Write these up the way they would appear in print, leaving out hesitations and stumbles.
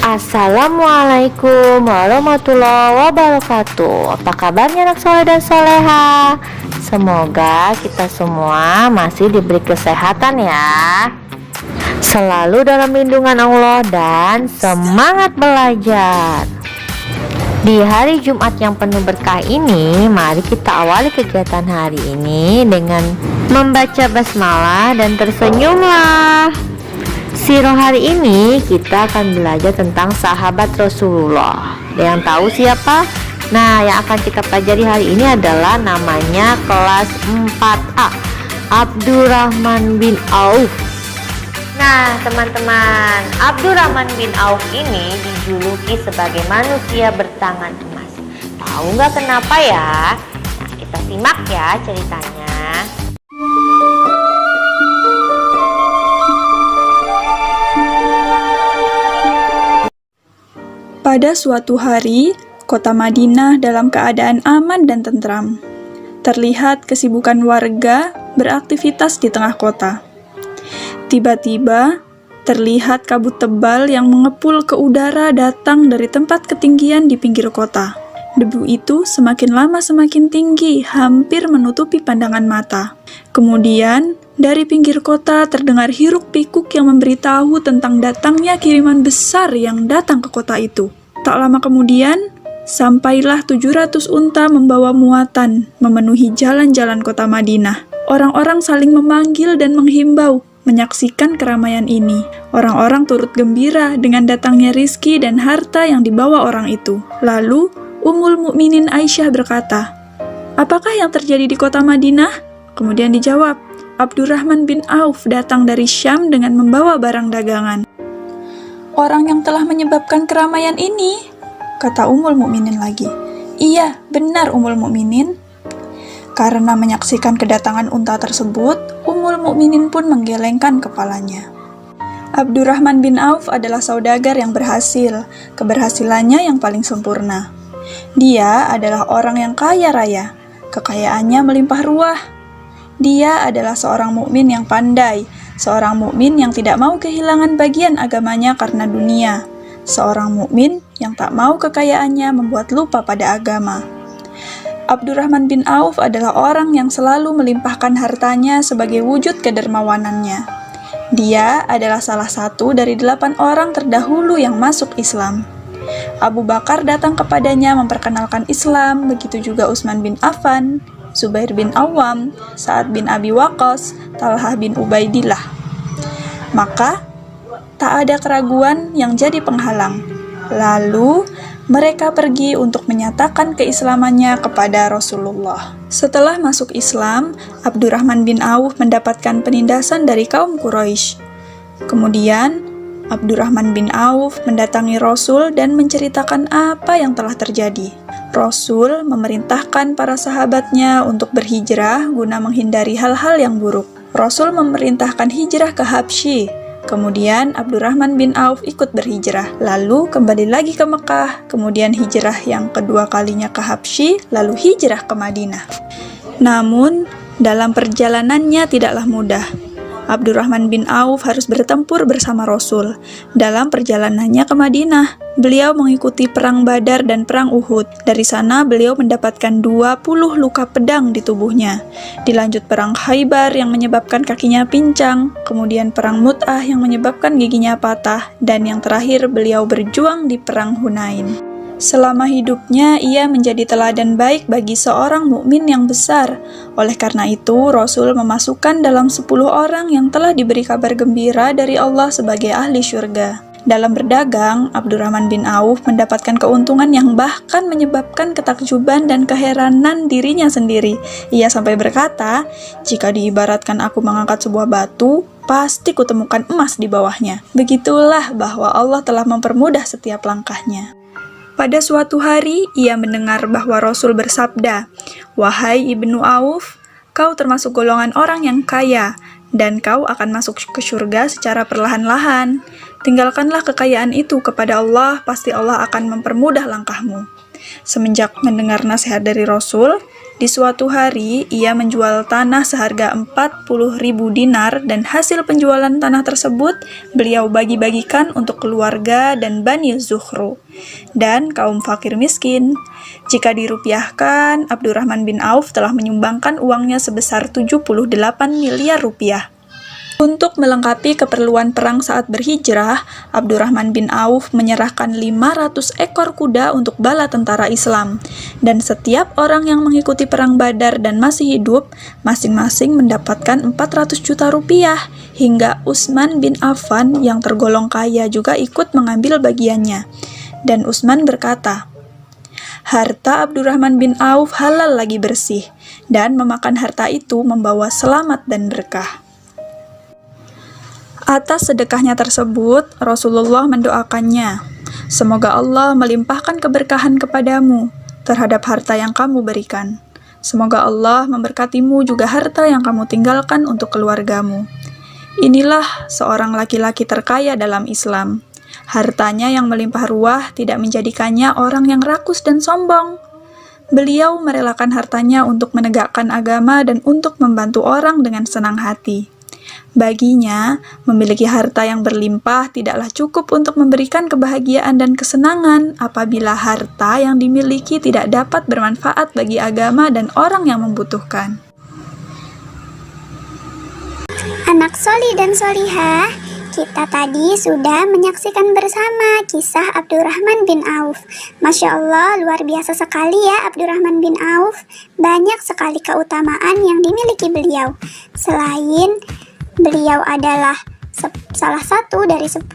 Assalamualaikum warahmatullahi wabarakatuh. Apa kabarnya anak soleh dan soleha? Semoga kita semua masih diberi kesehatan ya, selalu dalam lindungan Allah, dan semangat belajar. Di hari Jumat yang penuh berkah ini, mari kita awali kegiatan hari ini dengan membaca basmalah dan tersenyumlah. Sirah hari ini kita akan belajar tentang sahabat Rasulullah. Ada yang tahu siapa? Nah, yang akan kita pelajari hari ini adalah namanya kelas 4A, Abdurrahman bin Auf. Nah, teman-teman, Abdurrahman bin Auf ini dijuluki sebagai manusia bertangan emas. Tahu nggak kenapa ya? Nah, kita simak ya ceritanya. Pada suatu hari, kota Madinah dalam keadaan aman dan tentram. Terlihat kesibukan warga beraktivitas di tengah kota. Tiba-tiba, terlihat kabut tebal yang mengepul ke udara datang dari tempat ketinggian di pinggir kota. Debu itu semakin lama semakin tinggi, hampir menutupi pandangan mata. Kemudian, dari pinggir kota terdengar hiruk-pikuk yang memberitahu tentang datangnya kiriman besar yang datang ke kota itu. Tak lama kemudian, sampailah 700 unta membawa muatan memenuhi jalan-jalan kota Madinah. Orang-orang saling memanggil dan menghimbau. Menyaksikan keramaian ini, orang-orang turut gembira dengan datangnya rizki dan harta yang dibawa orang itu. Lalu, Ummul Mukminin Aisyah berkata, "Apakah yang terjadi di kota Madinah?" Kemudian dijawab, "Abdurrahman bin Auf datang dari Syam dengan membawa barang dagangan." "Orang yang telah menyebabkan keramaian ini?" kata Ummul Mukminin lagi. "Iya, benar Ummul Mukminin." Karena menyaksikan kedatangan unta tersebut, Ummul Mukminin pun menggelengkan kepalanya. Abdurrahman bin Auf adalah saudagar yang berhasil, keberhasilannya yang paling sempurna. Dia adalah orang yang kaya raya, kekayaannya melimpah ruah. Dia adalah seorang mukmin yang pandai, seorang mukmin yang tidak mau kehilangan bagian agamanya karena dunia, seorang mukmin yang tak mau kekayaannya membuat lupa pada agama. Abdurrahman bin Auf adalah orang yang selalu melimpahkan hartanya sebagai wujud kedermawanannya. Dia adalah salah satu dari 8 orang terdahulu yang masuk Islam. Abu Bakar datang kepadanya memperkenalkan Islam, begitu juga Utsman bin Affan, Zubair bin Awam, Sa'ad bin Abi Waqqas, Talhah bin Ubaidillah. Maka, tak ada keraguan yang jadi penghalang. Lalu, mereka pergi untuk menyatakan keislamannya kepada Rasulullah. Setelah masuk Islam, Abdurrahman bin Auf mendapatkan penindasan dari kaum Quraisy. Kemudian, Abdurrahman bin Auf mendatangi Rasul dan menceritakan apa yang telah terjadi. Rasul memerintahkan para sahabatnya untuk berhijrah guna menghindari hal-hal yang buruk. Rasul memerintahkan hijrah ke Habsyi. Kemudian Abdurrahman bin Auf ikut berhijrah, lalu kembali lagi ke Mekah, kemudian hijrah yang kedua kalinya ke Habsyi, lalu hijrah ke Madinah. Namun, dalam perjalanannya tidaklah mudah. Abdurrahman bin Auf harus bertempur bersama Rasul. Dalam perjalanannya ke Madinah, beliau mengikuti perang Badar dan perang Uhud. Dari sana beliau mendapatkan 20 luka pedang di tubuhnya. Dilanjut perang Khaybar yang menyebabkan kakinya pincang, kemudian perang Mut'ah yang menyebabkan giginya patah, dan yang terakhir beliau berjuang di perang Hunain. Selama hidupnya, ia menjadi teladan baik bagi seorang mukmin yang besar. Oleh karena itu, Rasul memasukkan dalam 10 orang yang telah diberi kabar gembira dari Allah sebagai ahli syurga. Dalam berdagang, Abdurrahman bin Auf mendapatkan keuntungan yang bahkan menyebabkan ketakjuban dan keheranan dirinya sendiri. Ia sampai berkata, "Jika diibaratkan aku mengangkat sebuah batu, pasti kutemukan emas di bawahnya." Begitulah bahwa Allah telah mempermudah setiap langkahnya. Pada suatu hari, ia mendengar bahwa Rasul bersabda, "Wahai Ibnu Auf, kau termasuk golongan orang yang kaya, dan kau akan masuk ke surga secara perlahan-lahan. Tinggalkanlah kekayaan itu kepada Allah, pasti Allah akan mempermudah langkahmu." Semenjak mendengar nasihat dari Rasul, Di suatu hari, ia menjual tanah seharga 40.000 dinar dan hasil penjualan tanah tersebut beliau bagi-bagikan untuk keluarga dan Bani Zuhru dan kaum fakir miskin. Jika dirupiahkan, Abdurrahman bin Auf telah menyumbangkan uangnya sebesar 78 miliar rupiah. Untuk melengkapi keperluan perang saat berhijrah, Abdurrahman bin Auf menyerahkan 500 ekor kuda untuk bala tentara Islam. Dan setiap orang yang mengikuti perang Badar dan masih hidup, masing-masing mendapatkan 400 juta rupiah. Hingga Utsman bin Affan yang tergolong kaya juga ikut mengambil bagiannya. Dan Utsman berkata, "Harta Abdurrahman bin Auf halal lagi bersih, dan memakan harta itu membawa selamat dan berkah." Atas sedekahnya tersebut, Rasulullah mendoakannya, "Semoga Allah melimpahkan keberkahan kepadamu terhadap harta yang kamu berikan. Semoga Allah memberkatimu juga harta yang kamu tinggalkan untuk keluargamu." Inilah seorang laki-laki terkaya dalam Islam. Hartanya yang melimpah ruah tidak menjadikannya orang yang rakus dan sombong. Beliau merelakan hartanya untuk menegakkan agama dan untuk membantu orang dengan senang hati. Baginya, memiliki harta yang berlimpah tidaklah cukup untuk memberikan kebahagiaan dan kesenangan apabila harta yang dimiliki tidak dapat bermanfaat bagi agama dan orang yang membutuhkan. Anak soli dan solihah, kita tadi sudah menyaksikan bersama kisah Abdurrahman bin Auf. Masya Allah, luar biasa sekali ya Abdurrahman bin Auf. Banyak sekali keutamaan yang dimiliki beliau. Selain beliau adalah salah satu dari 10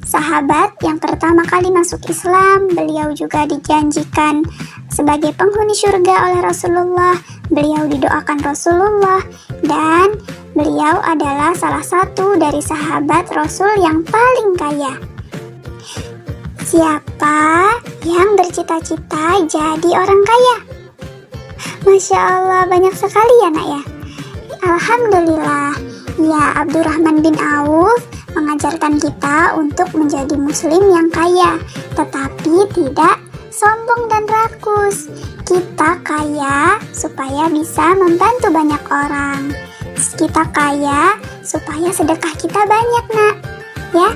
sahabat yang pertama kali masuk Islam. Beliau juga dijanjikan sebagai penghuni surga oleh Rasulullah. Beliau didoakan Rasulullah dan beliau adalah salah satu dari sahabat Rasul yang paling kaya. Siapa yang bercita-cita jadi orang kaya? Masya Allah, banyak sekali ya nak ya. Alhamdulillah. Ya, Abdurrahman bin Auf mengajarkan kita untuk menjadi muslim yang kaya, tetapi tidak sombong dan rakus. Kita kaya supaya bisa membantu banyak orang. Kita kaya supaya sedekah kita banyak, nak. Ya,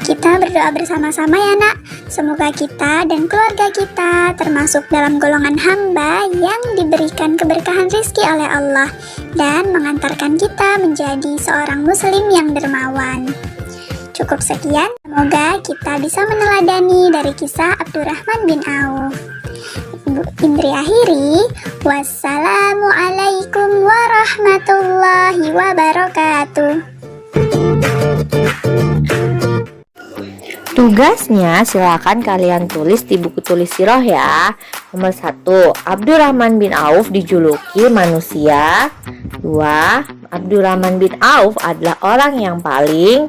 kita berdoa bersama-sama ya, nak. Semoga kita dan keluarga kita termasuk dalam golongan hamba yang diberikan keberkahan rizki oleh Allah dan mengantarkan kita menjadi seorang muslim yang dermawan. Cukup sekian, semoga kita bisa meneladani dari kisah Abdurrahman bin Auf. Indri akhiri, wassalamualaikum warahmatullahi wabarakatuh. Tugasnya silakan kalian tulis di buku tulis sirah ya. Nomor 1, Abdurrahman bin Auf dijuluki manusia. 2, Abdurrahman bin Auf adalah orang yang paling.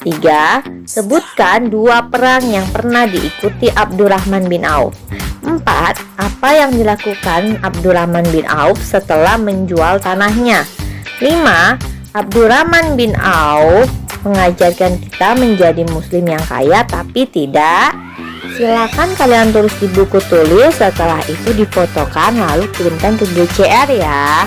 3, sebutkan 2 perang yang pernah diikuti Abdurrahman bin Auf. 4, apa yang dilakukan Abdurrahman bin Auf setelah menjual tanahnya. 5, Abdurrahman bin Auf mengajarkan kita menjadi muslim yang kaya tapi tidak. Silakan kalian tulis di buku tulis, setelah itu difotokan lalu kirimkan ke GCR ya.